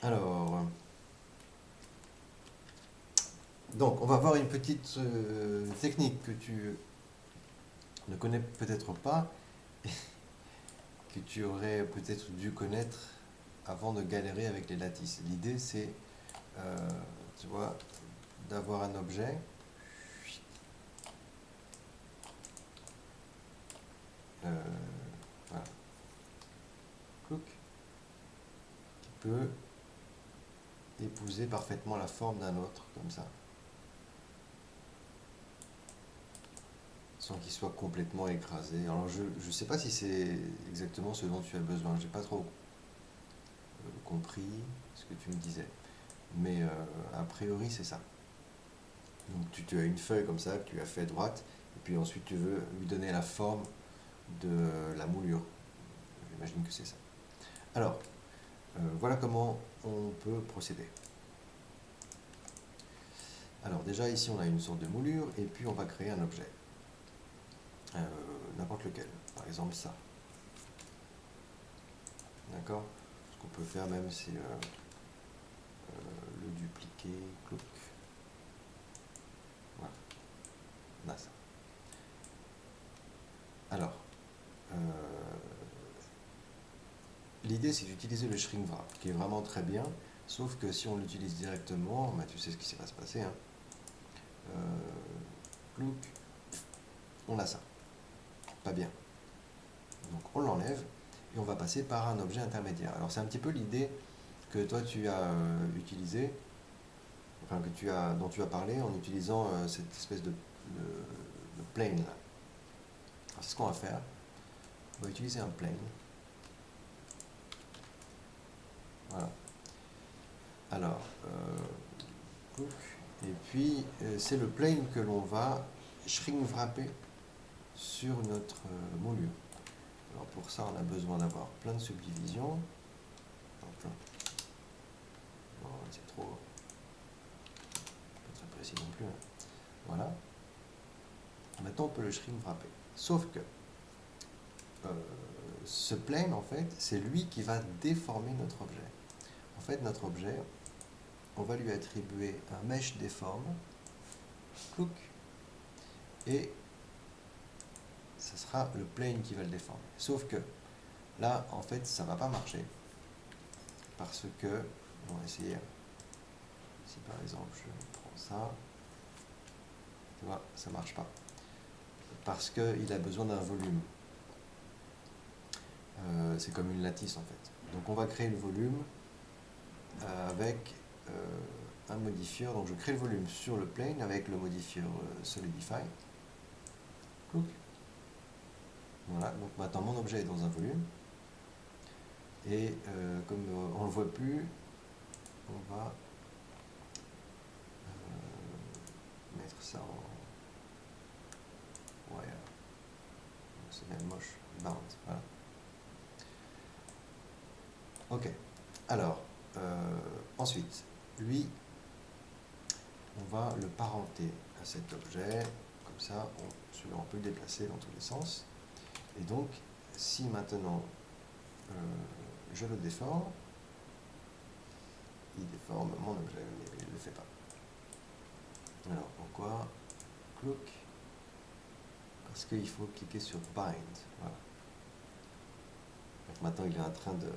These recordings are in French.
Alors, donc on va voir une petite technique que tu ne connais peut-être pas, que tu aurais peut-être dû connaître avant de galérer avec les lattices. L'idée c'est, euh, tu vois, d'avoir un objet, euh, voilà, clouc, qui peut épouser parfaitement la forme d'un autre, comme ça, sans qu'il soit complètement écrasé. Alors je ne sais pas si c'est exactement ce dont tu as besoin, j'ai pas trop compris ce que tu me disais, mais a priori c'est ça. Donc tu as une feuille comme ça que tu as fait droite, et puis ensuite tu veux lui donner la forme de la moulure. J'imagine que c'est ça. Alors, voilà comment on peut procéder. Alors déjà ici on a une sorte de moulure, et puis on va créer un objet. Euh, N'importe lequel, par exemple ça. D'accord. Ce qu'on peut faire même c'est le dupliquer, clouc. Voilà, on a ça. Alors, euh, l'idée c'est d'utiliser le shrink wrap, qui est vraiment très bien, sauf que si on l'utilise directement, bah, tu sais ce qui va se passer. Hein. Plouc, on a ça. Pas bien. Donc on l'enlève et on va passer par un objet intermédiaire. Alors c'est un petit peu l'idée que toi tu as utilisée, enfin dont tu as parlé en utilisant cette espèce de plane là. Alors c'est ce qu'on va faire. On va utiliser un plane. Voilà. Alors, plouc. Et puis c'est le plane que l'on va shrink wrapper sur notre moulure. Alors pour ça, on a besoin d'avoir plein de subdivisions. Enfin, non, c'est trop, pas très précis non plus. Hein. Voilà. Maintenant, on peut le shrink wrapper. Sauf que euh, ce plane, en fait, c'est lui qui va déformer notre objet. En fait, notre objet, on va lui attribuer un mesh déforme, clouc, et ce sera le plane qui va le déformer. Sauf que là, en fait, ça ne va pas marcher. Parce que, on va essayer, si par exemple je prends ça, tu vois, ça ne marche pas. Parce qu'il a besoin d'un volume. C'est comme une lattice en fait. Donc on va créer le volume avec un modifieur. Donc je crée le volume sur le plane avec le modifieur Solidify. Clouc. Voilà, donc maintenant mon objet est dans un volume. Et comme on ne le voit plus, on va mettre ça en wire. C'est même moche. Bound. Voilà. Ok. Alors, ensuite, lui, on va le parenter à cet objet. Comme ça, celui-là, on peut le déplacer dans tous les sens. Et donc, si maintenant je le déforme, il déforme mon objet, mais il ne le fait pas. Alors, pourquoi? Clouc. Parce qu'il faut cliquer sur Bind. Voilà. Donc maintenant, il est en train de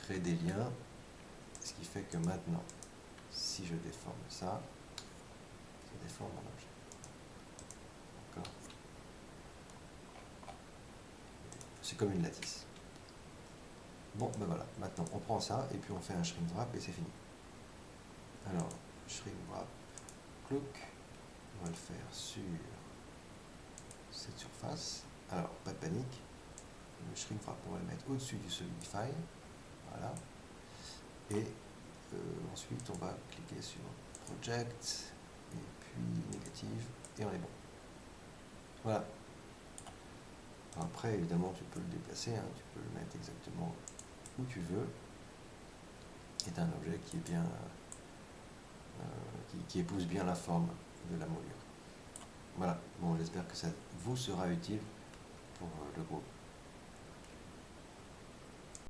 créer des liens. Ce qui fait que maintenant, si je déforme ça, ça déforme mon objet. D'accord. C'est comme une lattice. Bon, ben voilà. Maintenant, on prend ça et puis on fait un shrink wrap et c'est fini. Alors, shrink wrap, clouc. On va le faire sur cette surface. Alors, pas de panique. Le shrink wrap, on va le mettre au-dessus du solidify. Voilà. Et ensuite, on va cliquer sur Project, et puis Négative, et on est bon. Voilà. Après, évidemment, tu peux le déplacer, hein, tu peux le mettre exactement où tu veux. C'est un objet qui est bien, qui épouse bien la forme de la moulure. Voilà. Bon, j'espère que ça vous sera utile pour le groupe.